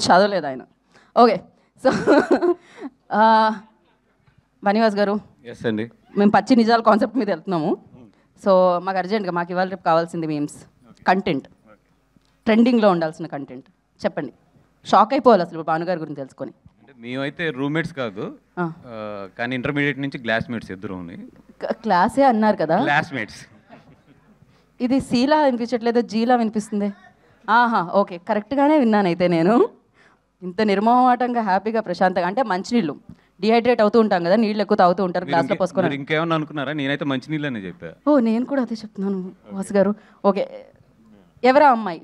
చదవలేదు ఆయన. Okay, so Bunny Vas గారు, ఎస్ అండి, మేము పచ్చి నిజాల కాన్సెప్ట్ మీద వెళ్తున్నాము. సో మాకు అర్జెంట్గా మాకు ఇవాళ రేపు కావాల్సింది మీమ్స్, కంటెంట్, ట్రెండింగ్లో ఉండాల్సిన కంటెంట్ చెప్పండి. షాక్ అయిపోవాలి అసలు భానుగారి గురించి తెలుసుకొని. అంటే మేమైతే రూమ్మేట్స్ కాదు, కానీ ఇంటర్మీడియట్ నుంచి క్లాస్మేట్స్ ఇద్దరు. క్లాసే అన్నారు కదా, క్లాస్మేట్స్. ఇది సీలా వినిపించట్లేదు, జీలా వినిపిస్తుంది. ఆహా, ఓకే, కరెక్ట్గానే విన్నానైతే నేను. ఇంత నిర్మోహమాటంగా హ్యాపీగా ప్రశాంతంగా, అంటే మంచినీళ్ళు డిహైడ్రేట్ అవుతూ ఉంటాం కదా, నీళ్ళు ఎక్కువ తాగుతూ ఉంటారు గ్లాస్లో పోసుకొని. ఇంకేమన్నా అనుకున్నారా? నేనైతే మంచినీళ్ళు అనే చెప్పా. ఓ, నేను కూడా అదే చెప్తున్నాను వాసు గారు. ఓకే, ఎవరా అమ్మాయి?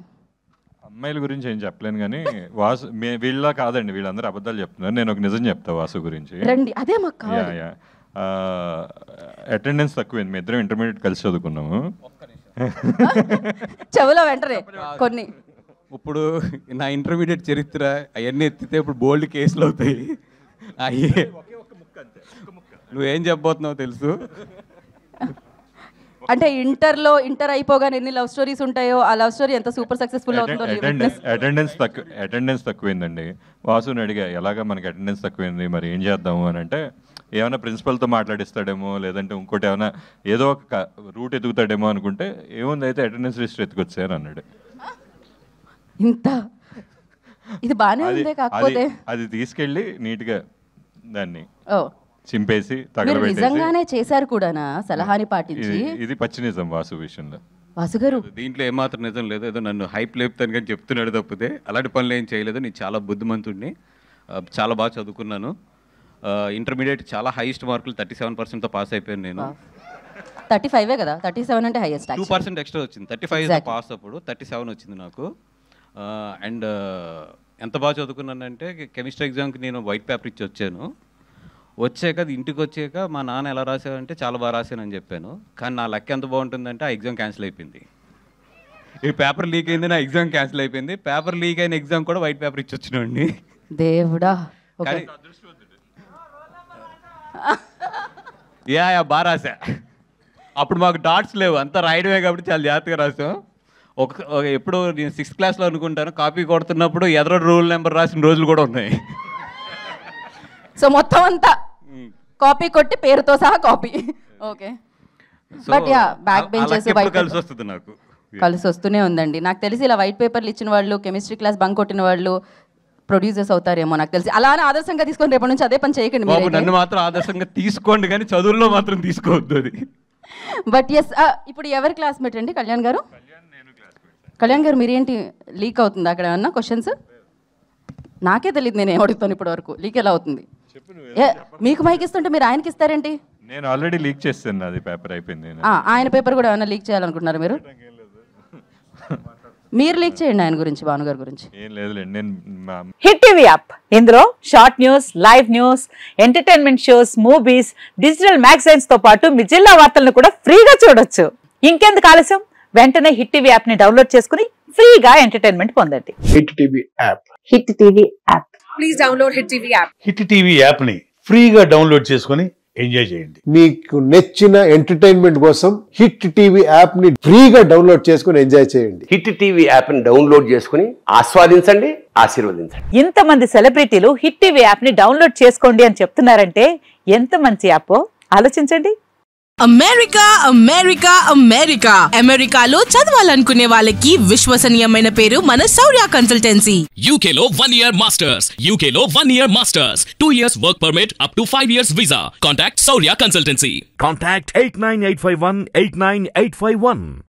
అమ్మాయిల గురించి ఏం చెప్పలేను కానీ వాసు వీళ్ళ కాదండి, వీళ్ళందరూ అబద్ధాలు చెప్తున్నారు. నేను ఒక నిజం చెప్తా వాసు గురించి. రండి, అదే మాకు కావాలి. అటెండెన్స్ తక్కువైంది. మీ ఇద్దరం ఇంటర్మీడియట్ కలిసి చదువుకున్నాము. చెవులో వెంటనే కొన్ని. ఇప్పుడు నా ఇంటర్మీడియట్ చరిత్ర అవన్నీ ఎత్తితే ఇప్పుడు బోల్డ్ కేసులు అవుతాయి. అయ్యే నువ్వేం చెప్పబోతున్నావు తెలుసు. అంటే ఇంటర్ అయిపోగానే ఎన్ని లవ్ స్టోరీస్ ఉంటాయో, ఆ లవ్ స్టోరీ ఎంత సూపర్ సక్సెస్ఫుల్ అవుతుందో. అటెండెన్స్ తక్కువైందండి. వాసుని అడిగా, ఎలాగా మనకి అటెండెన్స్ తక్కువైంది, మరి ఏం చేద్దాము అని అంటే, ఏమైనా ప్రిన్సిపల్తో మాట్లాడిస్తాడేమో, లేదంటే ఇంకోటి ఏమైనా ఏదో ఒక రూట్ ఎదుగుతాడేమో అనుకుంటే, ఏముంది అయితే అటెండెన్స్ లిస్ట్ ఎత్తుకొచ్చాయని అన్నాడు. ఇంత ఇది బాగానే ఉంది. కాకపోతే అది తీసుకెళ్ళి నీట్గా దాన్ని ఓ చింపేసి నిజంగానే చేశారు కూడానా సలహాని పాటించి. ఇది పచ్చి నిజం వాసు విషయంలో. వాసు గారు, దీంట్లో ఏమాత్రం నిజం లేదు. ఏదో నన్ను హైప్ లేపుతాను కానీ చెప్తున్నాడు తప్పితే అలాంటి పనులు ఏం చేయలేదు. నేను చాలా బుద్ధిమంతుడిని, చాలా బాగా చదువుకున్నాను. ఇంటర్మీడియట్ చాలా హైయెస్ట్ మార్కులు 37%తో పాస్ అయిపోయాను నేను. 35 కదా, 37 అంటే హైయెస్ట్. 2% ఎక్స్ట్రా వచ్చింది. 35 పాస్, అప్పుడు 37 వచ్చింది నాకు. అండ్ ఎంత బాగా చదువుకున్నానంటే, కెమిస్ట్రీ ఎగ్జామ్కి నేను వైట్ పేపర్ ఇచ్చి వచ్చాను. వచ్చాక ఇంటికి వచ్చాక మా నాన్న ఎలా రాశానంటే చాలా బాగా రాశానని చెప్పాను. కానీ నా లక్ ఎంత బాగుంటుందంటే ఆ ఎగ్జామ్ క్యాన్సిల్ అయిపోయింది. ఈ పేపర్ లీక్ అయింది, నా ఎగ్జామ్ క్యాన్సిల్ అయిపోయింది. పేపర్ లీక్ అయిన ఎగ్జామ్ కూడా వైట్ పేపర్ ఇచ్చి వచ్చినండి. దేవుడా. యా బాగా రాసా. అప్పుడు మాకు డాట్స్ లేవు, అంతా రాయడమే కాబట్టి చాలా జాగ్రత్తగా రాసాం. ఎప్పుడు నేను 6th క్లాస్లో అనుకుంటాను, కాపీ కొడుతున్నప్పుడు ఎదర రూల్ నెంబర్ రాసిన రోజులు కూడా ఉన్నాయి. సో మొత్తం అంతా కాపీ కొట్టి పేరుతో సహా copy. Okay, but yeah back benches కలిసి వస్తుంది నాకు, కలిసి వస్తూనే ఉందండి. నాకు తెలిసి ఇలా వైట్ పేపర్లు ఇచ్చిన వాళ్ళు, కెమిస్ట్రీ క్లాస్ బంక్ కొట్టిన వాళ్ళు ప్రొడ్యూసర్స్ అవుతారేమో నాకు తెలిసి. అలానే ఆదర్శంగా తీసుకొని రేపటి నుంచి అదే పని చేయకండి. నన్ను మాత్రం ఆదర్శంగా తీసుకోండి, కానీ చదువుల్లో మాత్రం తీసుకోవద్దు అది. బట్ ఎస్, ఇప్పుడు ఎవరి క్లాస్మేట్ అండి? కళ్యాణ్ గారు. కళ్యాణ్ గారు, మీరేంటి లీక్ అవుతుంది అక్కడ ఏమన్నా క్వశ్చన్స్? నాకే తెలియదు, నేను ఏం అడుగుతాను ఇప్పటి వరకు. లీక్ ఎలా అవుతుంది? మీకు మైక్ ఇస్తుంటే మీరు ఆయనకి ఇస్తారేంటి? నేను ఆల్రెడీ లీక్ చేస్తాను, అది పేపర్ అయిపోయింది. ఆయన పేపర్ కూడా ఏమైనా లీక్ చేయాలనుకుంటున్నారు మీరు? మీరు లీక్ చేయండి ఆయన గురించి, భానుగారి గురించి. ఏం లేదులేండి. నేను హిట్ టీవీ యాప్, ఇందులో short news, live news, entertainment shows, movies, digital magazines తో పాటు మీ జిల్లా వార్తలను కూడా ఫ్రీగా చూడొచ్చు. ఇంకెందుకు ఆలస్యం, వెంటనే హిట్ టీవీ యాప్ ని డౌన్లోడ్ చేసుకుని ఫ్రీగా ఎంటర్టైన్మెంట్ పొందండి. Hit TV app. Hit TV app. Please download hit TV app. Hit TV app ని ఫ్రీగా డౌన్లోడ్ చేసుకుని ఎంజాయ్ చేయండి. మీకు నచ్చిన ఎంటర్టైన్మెంట్ కోసం హిట్ టీవీ యాప్ ని ఫ్రీగా డౌన్లోడ్ చేసుకుని ఎంజాయ్ చేయండి. హిట్ టీవీ యాప్ ని డౌన్లోడ్ చేసుకుని ఆస్వాదించండి, ఆశీర్వదించండి. ఇంతమంది సెలబ్రిటీలు హిట్ టీవీ యాప్ ని డౌన్లోడ్ చేసుకోండి అని చెప్తున్నారంటే ఎంత మంచి యాప్ ఆలోచించండి. అమెరికా అమెరికా అమెరికా అమెరికాలో చదవాలనుకునే వాళ్ళకి విశ్వసనీయమైన పేరు మన శౌర్య కన్సల్టెన్సీ. UK లో 1 year masters, UK లో 1 year masters, 2 years work permit up to 5 years visa. Contact Shaurya Consultancy. Contact 89851 89851.